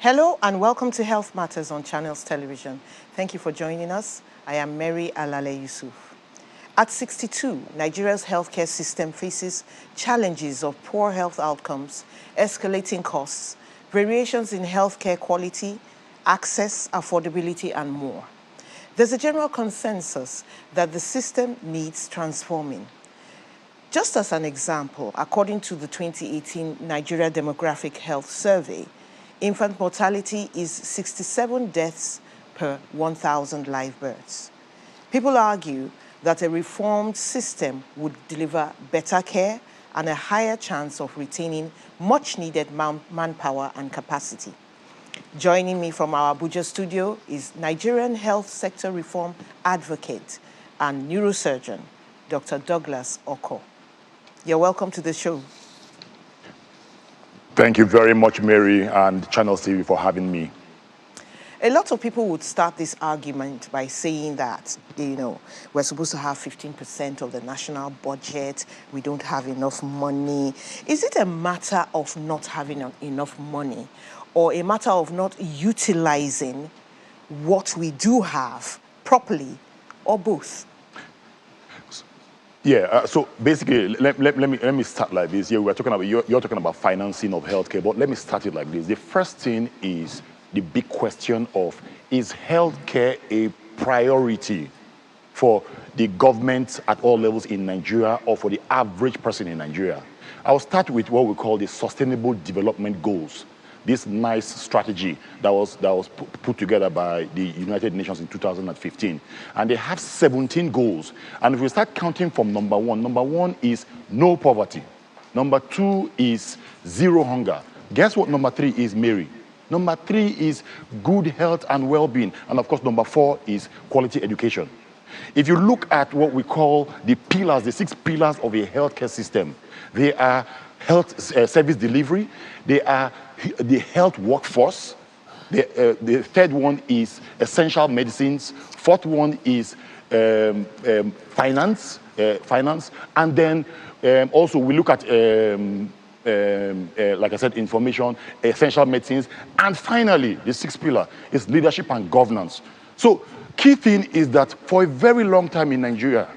Hello and welcome to Health Matters on Channels Television. Thank you for joining us. I am Mary Alale Yusuf. At 62, Nigeria's healthcare system faces challenges of poor health outcomes, escalating costs, variations in healthcare quality, access, affordability, and more. There's a general consensus that the system needs transforming. Just as an example, according to the 2018 Nigeria Demographic Health Survey, infant mortality is 67 deaths per 1,000 live births. People argue that a reformed system would deliver better care and a higher chance of retaining much-needed manpower and capacity. Joining me from our Abuja studio is Nigerian health sector reform advocate and neurosurgeon, Dr. Douglas Oko. You're welcome to the show. Thank you very much, Mary and Channel TV, for having me. A lot of people would start this argument by saying that, we're supposed to have 15% of the national budget, we don't have enough money. Is it a matter of not having enough money or a matter of not utilizing what we do have properly, or both? Yeah, so basically, let me start like this. Yeah, we're talking about, you're talking about financing of healthcare, but let me start it like this. The first thing is the big question of, is healthcare a priority for the government at all levels in Nigeria or for the average person in Nigeria? I'll start with what we call the Sustainable Development Goals. This nice strategy that was put together by the United Nations in 2015. And they have 17 goals. And if we start counting from number one is no poverty. Number 2 is zero hunger. Guess what number 3 is, Mary? Number 3 is good health and well-being. And of course, number 4 is quality education. If you look at what we call the pillars, the 6 pillars of a healthcare system, they are health service delivery, they are the health workforce, the third one is essential medicines, fourth one is finance, and then also we look at like I said, information, essential medicines, and finally, the 6th pillar is leadership and governance. So, key thing is that for a very long time in Nigeria,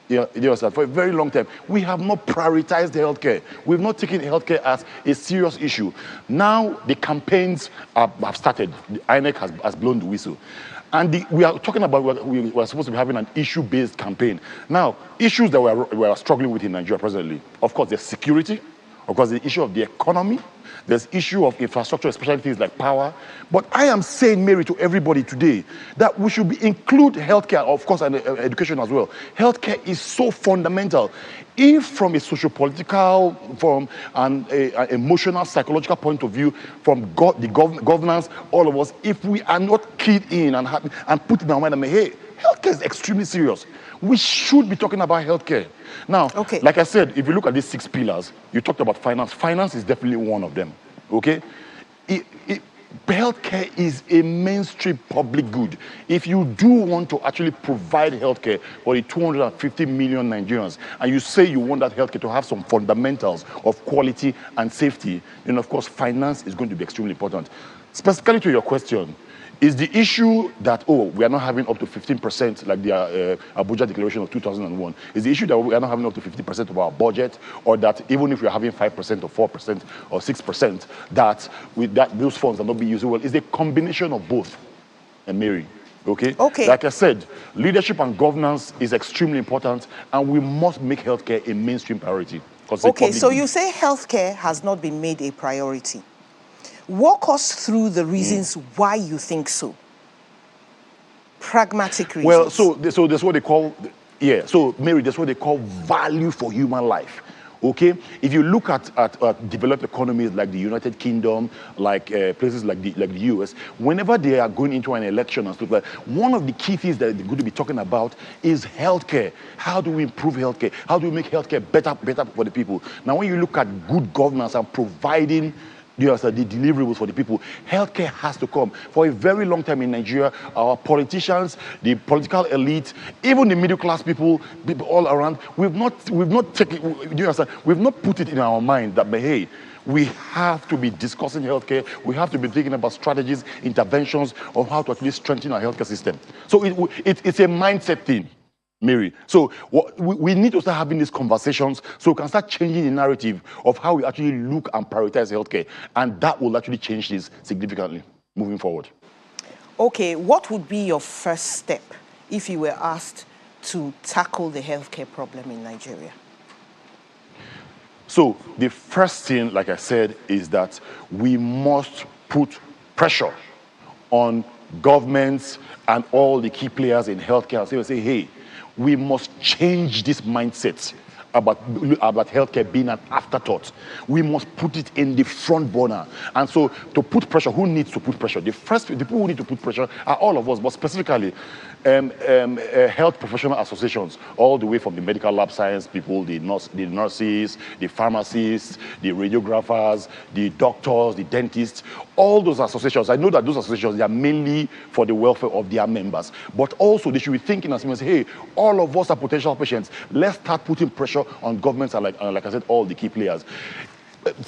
for a very long time, we have not prioritized healthcare. We've not taken healthcare as a serious issue. Now, the campaigns have started. The INEC has blown the whistle. And we are talking about, we are supposed to be having an issue-based campaign. Now, issues that we are struggling with in Nigeria presently, of course, there's security. Of course, the issue of the economy, there's issue of infrastructure, especially things like power. But I am saying, Mary, to everybody today, that we should include healthcare, of course, and education as well. Healthcare is so fundamental. If from a socio-political, from an emotional, psychological point of view, from the governance, all of us, if we are not keyed in and put in our mind, hey, healthcare is extremely serious. We should be talking about healthcare. Now, like I said, if you look at these 6 pillars, you talked about finance. Finance is definitely one of them, okay? Healthcare is a mainstream public good. If you do want to actually provide healthcare for the 250 million Nigerians, and you say you want that healthcare to have some fundamentals of quality and safety, then of course finance is going to be extremely important. Specifically to your question, is the issue that, we are not having up to 15% like the Abuja Declaration of 2001? Is the issue that we are not having up to 50% of our budget, or that even if we are having 5% or 4% or 6%, that those funds are not being used well? It's a combination of both, Mary. Okay? Like I said, leadership and governance is extremely important, and we must make healthcare a mainstream priority. Okay, so you say healthcare has not been made a priority. Walk us through the reasons why you think so. Pragmatic reasons. Well, so that's what they call, so Mary, that's what they call value for human life. Okay, if you look at developed economies like the United Kingdom, like places like the US, whenever they are going into an election and stuff like that, one of the key things that they're going to be talking about is healthcare. How do we improve healthcare? How do we make healthcare better for the people? Now, when you look at good governance and providing the deliverables for the people. Healthcare has to come. For a very long time in Nigeria, our politicians, the political elite, even the middle class people all around, we've not put it in our mind that, hey, we have to be discussing healthcare. We have to be thinking about strategies, interventions on how to actually strengthen our healthcare system. So it's a mindset thing, Mary. So we need to start having these conversations so we can start changing the narrative of how we actually look and prioritize healthcare. And that will actually change this significantly moving forward. Okay, what would be your first step if you were asked to tackle the healthcare problem in Nigeria? So the first thing, like I said, is that we must put pressure on governments and all the key players in healthcare and say, hey, we must change this mindset about healthcare being an afterthought. We must put it in the front burner. And so to put pressure, who needs to put pressure? The people who need to put pressure are all of us, but specifically health professional associations, all the way from the medical lab science people, the nurses, the pharmacists, the radiographers, the doctors, the dentists, all those associations. I know that those associations, they are mainly for the welfare of their members, but also they should be thinking as well, say, hey, all of us are potential patients. Let's start putting pressure on governments and like I said, all the key players.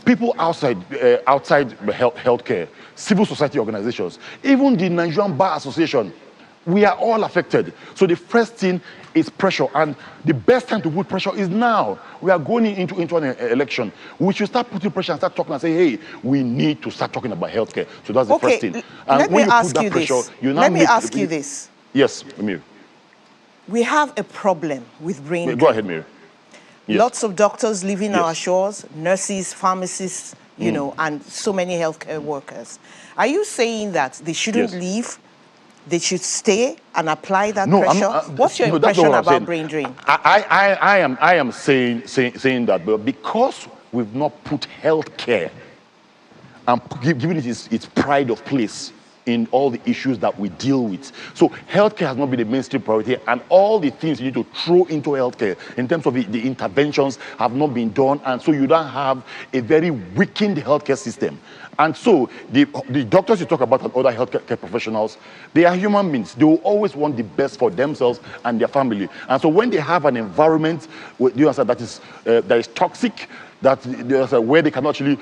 People outside healthcare, civil society organizations, even the Nigerian Bar Association, we are all affected. So the first thing is pressure, and the best time to put pressure is now. We are going into an election. We should start putting pressure and start talking and say, hey, we need to start talking about healthcare. So that's the first thing. And let me ask you this. Let me ask you this. Yes, Amir. We have a problem with brain drain. Go ahead, Mary. Yes. Lots of doctors leaving our shores, nurses, pharmacists, you know, and so many healthcare workers. Are you saying that they shouldn't leave? They should stay and apply that pressure? What's your impression about brain drain? I am saying that, but because we've not put healthcare and given it its pride of place in all the issues that we deal with. So healthcare has not been a mainstream priority, and all the things you need to throw into healthcare in terms of the interventions have not been done, and so you don't have a very weakened healthcare system. And so the doctors you talk about and other healthcare professionals, they are human beings. They will always want the best for themselves and their family. And so when they have an environment that is toxic, where they can actually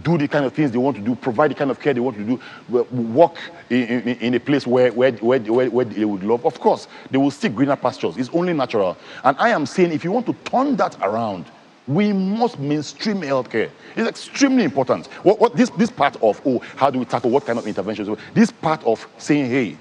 do the kind of things they want to do, provide the kind of care they want to do, work in a place where they would love, of course, they will seek greener pastures. It's only natural. And I am saying, if you want to turn that around, we must mainstream healthcare. It's extremely important. This part of, how do we tackle what kind of interventions? This part of saying, hey,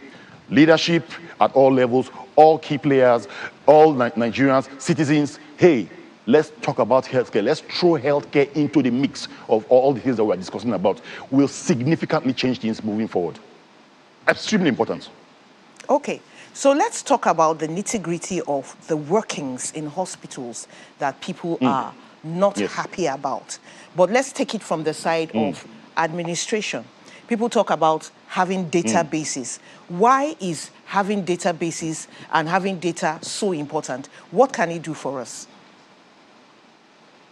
leadership at all levels, all key players, all Nigerians, citizens, hey, let's talk about healthcare. Let's throw healthcare into the mix of all the things that we're discussing about. Will significantly change things moving forward. Extremely important. Okay, so let's talk about the nitty-gritty of the workings in hospitals that people are not happy about. But let's take it from the side of administration. People talk about having databases. Why is having databases and having data so important? What can it do for us?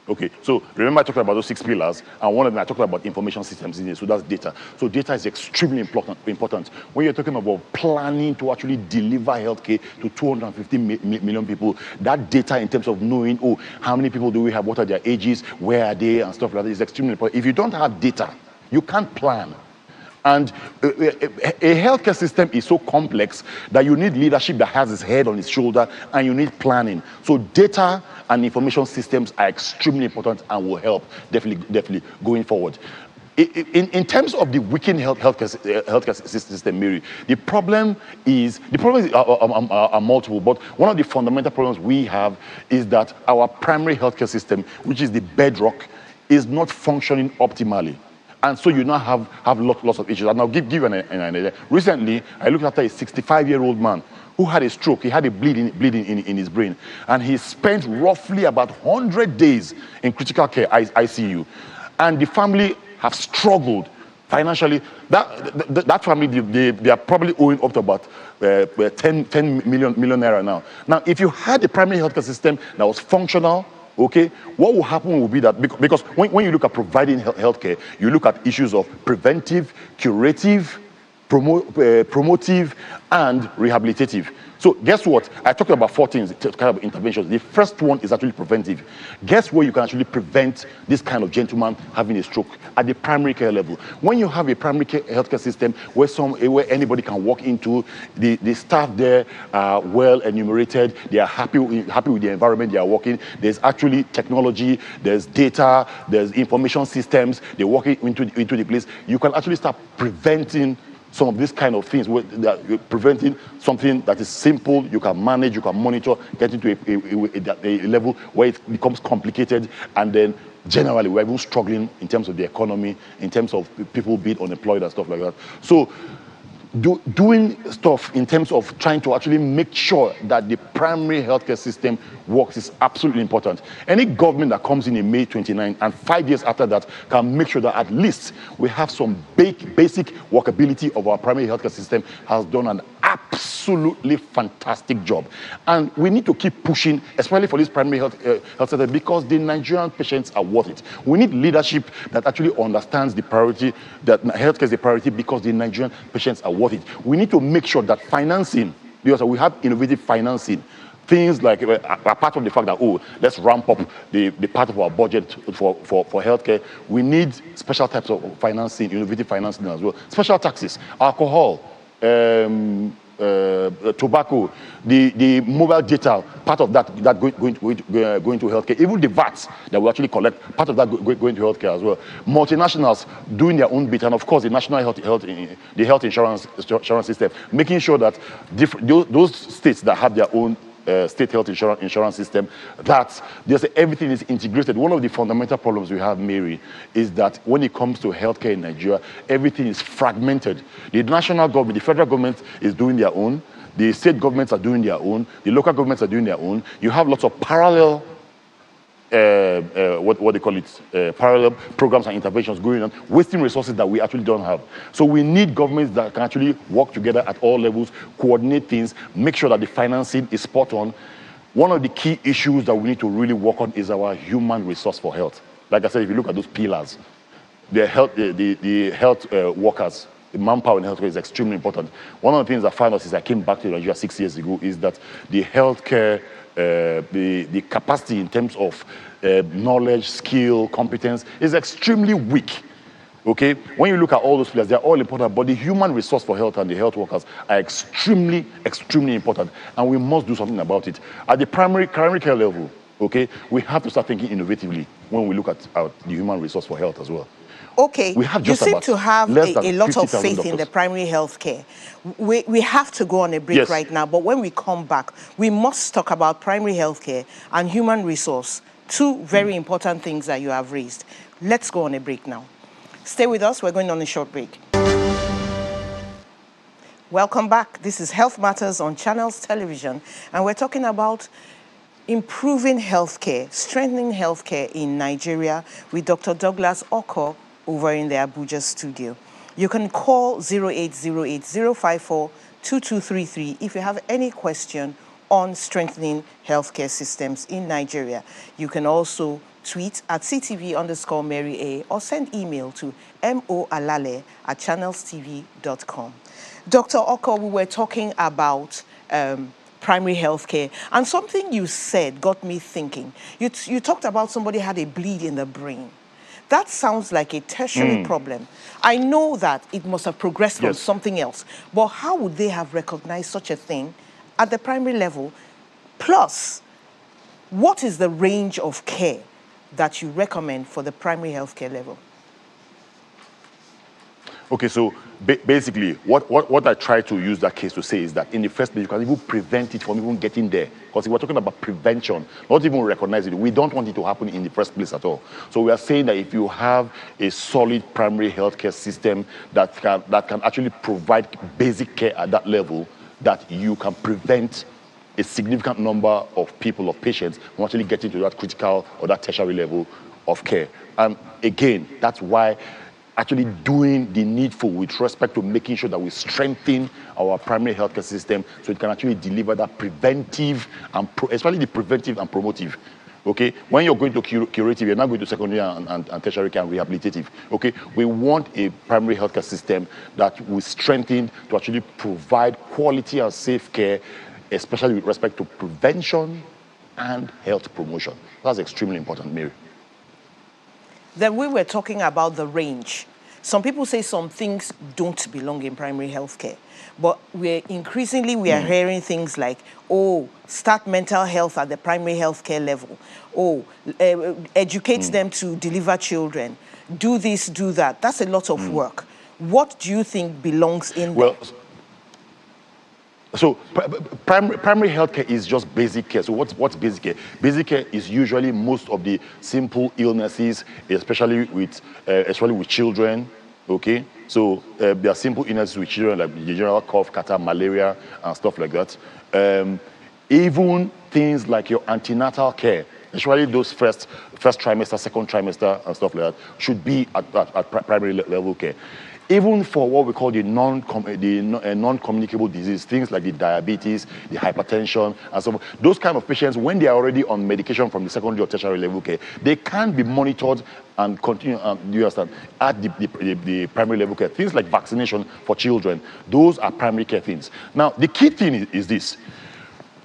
Okay, so remember I talked about those 6 pillars, and one of them I talked about information systems in it, so that's data. So data is extremely important. When you're talking about planning to actually deliver healthcare to 250 million people, that data in terms of knowing, how many people do we have, what are their ages, where are they, and stuff like that is extremely important. If you don't have data, you can't plan. And a healthcare system is so complex that you need leadership that has its head on its shoulder, and you need planning. So data and information systems are extremely important and will help definitely going forward. In terms of the weakened healthcare system, Mary, the problem are multiple, but one of the fundamental problems we have is that our primary healthcare system, which is the bedrock, is not functioning optimally. And so you now have lots of issues. And I'll give you an idea. Recently, I looked after a 65-year-old man who had a stroke. He had a bleeding in his brain. And he spent roughly about 100 days in critical care, ICU. And the family have struggled financially. That family, they are probably owing up to about 10 million naira now. Now, if you had a primary healthcare system that was functional, Okay, what will happen will be that because when you look at providing healthcare, you look at issues of preventive, curative, promotive, and rehabilitative. So guess what? I talked about 4 things, kind of interventions. The first one is actually preventive. Guess where you can actually prevent this kind of gentleman having a stroke? At the primary care level. When you have a primary care healthcare system where anybody can walk into, the staff there are well enumerated, they are happy with the environment they are working. There's actually technology, there's data, there's information systems, they walk into the place. You can actually start preventing some of these kind of things, that you're preventing something that is simple, you can manage, you can monitor, getting to a level where it becomes complicated, and then generally we're even struggling in terms of the economy, in terms of people being unemployed and stuff like that. So doing stuff in terms of trying to actually make sure that the primary healthcare system works is absolutely important. Any government that comes in May 29 and 5 years after that can make sure that at least we have some basic workability of our primary healthcare system has done an absolutely fantastic job. And we need to keep pushing, especially for this primary health center, because the Nigerian patients are worth it. We need leadership that actually understands the priority, that healthcare is a priority, because the Nigerian patients are worth it. We need to make sure that financing, because we have innovative financing, things like, apart from the fact that, let's ramp up the part of our budget for healthcare, we need special types of financing, innovative financing as well. Special taxes, alcohol, tobacco, the mobile data, part of that going to healthcare. Even the VAT that we actually collect, part of that going to healthcare as well. Multinationals doing their own bit, and of course the national health insurance system, making sure that those states that have their own state health insurance system, that everything is integrated. One of the fundamental problems we have, Mary, is that when it comes to healthcare in Nigeria, everything is fragmented. The national government, the federal government is doing their own, the state governments are doing their own, the local governments are doing their own. You have lots of parallel parallel programs and interventions going on, wasting resources that we actually don't have. So we need governments that can actually work together at all levels, coordinate things, make sure that the financing is spot on. One of the key issues that we need to really work on is our human resource for health. Like I said, if you look at those pillars, the health workers, the manpower in healthcare is extremely important. One of the things I found out since I came back to Nigeria 6 years ago is that the healthcare, the capacity in terms of knowledge, skill, competence is extremely weak. Okay, when you look at all those players, they're all important, but the human resource for health and the health workers are extremely important, and we must do something about it. At the primary care level, okay, we have to start thinking innovatively when we look at the human resource for health as well. Okay, you seem to have a lot of faith in the primary health care. We have to go on a break right now, but when we come back, we must talk about primary health care and human resource, two very important things that you have raised. Let's go on a break now. Stay with us, we're going on a short break. Welcome back. This is Health Matters on Channels Television, and we're talking about improving healthcare, strengthening healthcare in Nigeria with Dr. Douglas Oko over in the Abuja studio. You can call 0808-054-2233 if you have any question on strengthening healthcare systems in Nigeria. You can also tweet at CTV_Mary A or send email to moalale@channelstv.com. Dr. Oko, we were talking about primary health care, and something you said got me thinking. You talked about somebody had a bleed in the brain. That sounds like a tertiary problem. I know that it must have progressed from something else, but how would they have recognized such a thing at the primary level? Plus, what is the range of care that you recommend for the primary healthcare level? Okay, so basically, what I try to use that case to say is that in the first place, you can even prevent it from even getting there. Because if we're talking about prevention, not even recognize it, we don't want it to happen in the first place at all. So we are saying that if you have a solid primary healthcare system that can actually provide basic care at that level, that you can prevent a significant number of people, of patients, from actually getting to that critical or that tertiary level of care. And again, that's why actually doing the needful with respect to making sure that we strengthen our primary healthcare system so it can actually deliver that preventive and especially the preventive and promotive Okay, when you're going to curative, you're not going to secondary and tertiary care and rehabilitative. Okay, we want a primary healthcare system that will strengthen to actually provide quality and safe care, especially with respect to prevention and health promotion. That's extremely important, Mary. Then we were talking about the range. Some people say some things don't belong in primary healthcare, but we are hearing things like, oh, start mental health at the primary healthcare level. Oh, educate them to deliver children. Do this, do that. That's a lot of work. What do you think belongs in there? So primary healthcare is just basic care. So what's basic care? Basic care is usually most of the simple illnesses, especially with children. Okay, so there are simple illnesses with children like the general cough, catarrh, malaria, and stuff like that. Even things like your antenatal care, especially those first trimester, second trimester, and stuff like that, should be at primary level care. Even for what we call the non-communicable disease, things like the diabetes, the hypertension, and so on, those kind of patients, when they are already on medication from the secondary or tertiary level care, they can be monitored and continue, do you understand, at the primary level care. Things like vaccination for children, those are primary care things. Now, the key thing is this.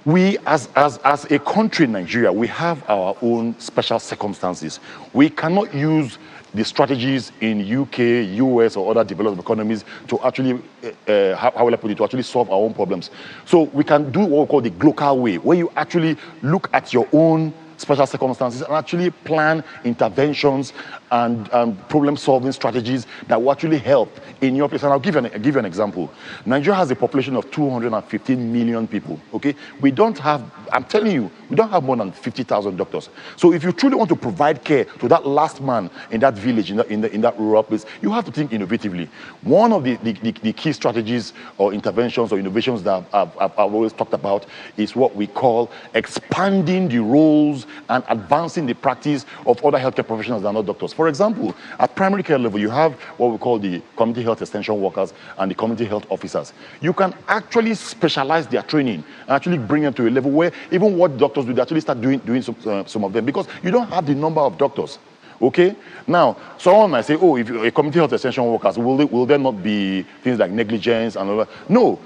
We, as a country, Nigeria, we have our own special circumstances. We cannot use the strategies in UK, US, or other developed economies to actually, how will I put it, to actually solve our own problems. So we can do what we call the local way, where you actually look at your own special circumstances and actually plan interventions and problem-solving strategies that will actually help in your place. And I'll give you an example. Nigeria has a population of 215 million people, okay? We don't have, I'm telling you, we don't have more than 50,000 doctors. So if you truly want to provide care to that last man in that village, in that rural place, you have to think innovatively. One of the key strategies or interventions or innovations that I've always talked about is what we call expanding the roles and advancing the practice of other healthcare professionals that are not doctors. For example, at primary care level, you have what we call the community health extension workers and the community health officers. You can actually specialize their training and actually bring them to a level where even what doctors do, they actually start doing some of them, because you don't have the number of doctors. Okay? Now, someone might say, oh, if you're a community health extension workers, will there not be things like negligence and all that? No.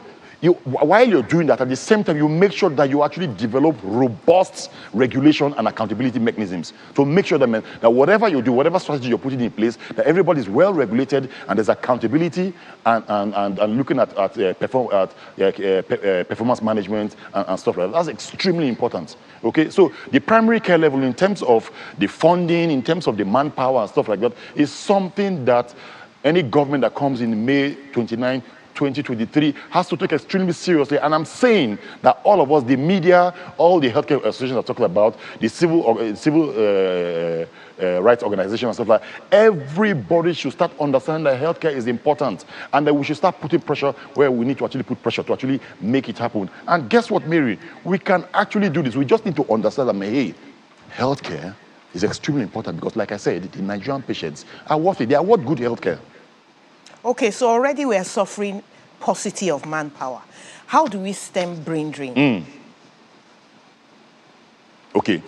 While you're doing that, at the same time, you make sure that you actually develop robust regulation and accountability mechanisms to make sure that whatever you do, whatever strategy you're putting in place, that everybody is well regulated and there's accountability and looking at performance management and stuff like that. That's extremely important. Okay, so the primary care level, in terms of the funding, in terms of the manpower and stuff like that, is something that any government that comes in May 29, 2023 has to take extremely seriously. And I'm saying that all of us, the media, all the healthcare associations are talking about, the civil rights organizations and stuff like that, everybody should start understanding that healthcare is important and that we should start putting pressure where we need to actually put pressure to actually make it happen. And guess what, Mary? We can actually do this. We just need to understand that, hey, healthcare is extremely important because, like I said, the Nigerian patients are worth it. They are worth good healthcare. Okay, so already we are suffering paucity of manpower. How do we stem brain drain? Okay,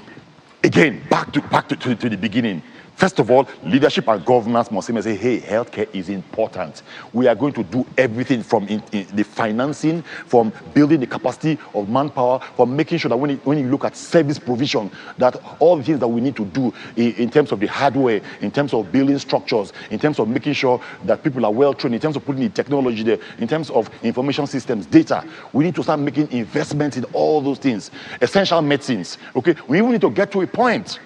again, back to the beginning. First of all, leadership and governance must say, hey, healthcare is important. We are going to do everything from the financing, from building the capacity of manpower, from making sure that when you look at service provision, that all the things that we need to do in terms of the hardware, in terms of building structures, in terms of making sure that people are well trained, in terms of putting the technology there, in terms of information systems, data, we need to start making investments in all those things. Essential medicines, okay? We even need to get to a point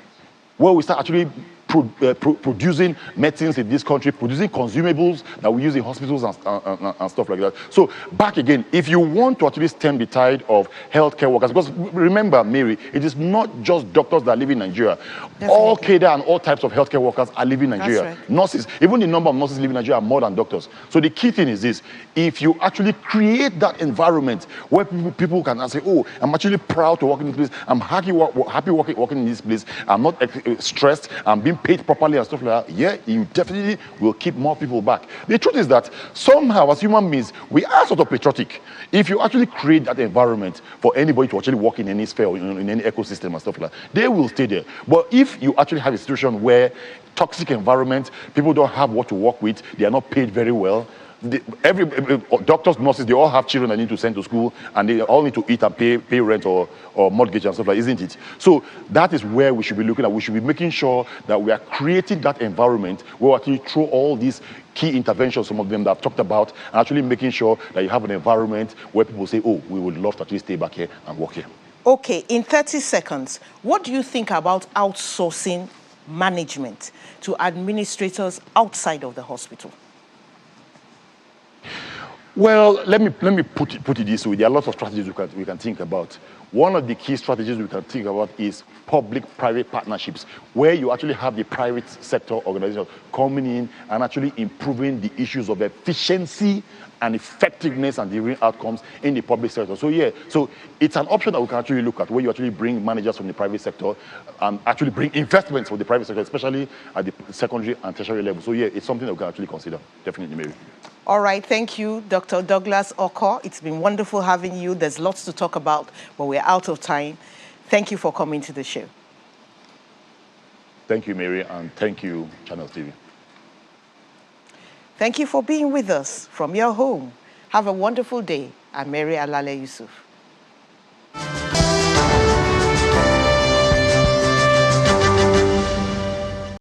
where we start actually producing medicines in this country, producing consumables that we use in hospitals and stuff like that. So back again, if you want to actually stem the tide of healthcare workers, because remember, Mary, it is not just doctors that live in Nigeria. Definitely. All cadre and all types of healthcare workers are living in Nigeria. That's right. Nurses, even the number of nurses living in Nigeria are more than doctors. So the key thing is this: if you actually create that environment where people can say, oh, I'm actually proud to work in this place, I'm happy working in this place, I'm not stressed, I'm being and paid properly and stuff like that, yeah, you definitely will keep more people back. The truth is that somehow, as human beings, we are sort of patriotic. If you actually create that environment for anybody to actually work in any sphere or in any ecosystem and stuff like that, they will stay there. But if you actually have a situation where toxic environment, people don't have what to work with, they are not paid very well, every doctors, nurses, they all have children that need to send to school, and they all need to eat and pay rent or mortgage and stuff like that, isn't it? So that is where we should be looking at. We should be making sure that we are creating that environment where we actually throw all these key interventions, some of them that I've talked about, and actually making sure that you have an environment where people say, oh, we would love to actually stay back here and work here. Okay, in 30 seconds, what do you think about outsourcing management to administrators outside of the hospital? Well, let me put it this way. There are lots of strategies we can think about. One of the key strategies we can think about is public-private partnerships, where you actually have the private sector organizations coming in and actually improving the issues of efficiency and effectiveness and delivering outcomes in the public sector. So yeah, so it's an option that we can actually look at, where you actually bring managers from the private sector and actually bring investments from the private sector, especially at the secondary and tertiary level. So yeah, it's something that we can actually consider, definitely, Mary. All right, thank you, Dr. Douglas Oko. It's been wonderful having you. There's lots to talk about, but we're out of time. Thank you for coming to the show. Thank you, Mary, and thank you, Channels TV. Thank you for being with us from your home. Have a wonderful day. I'm Mary Alale Yusuf.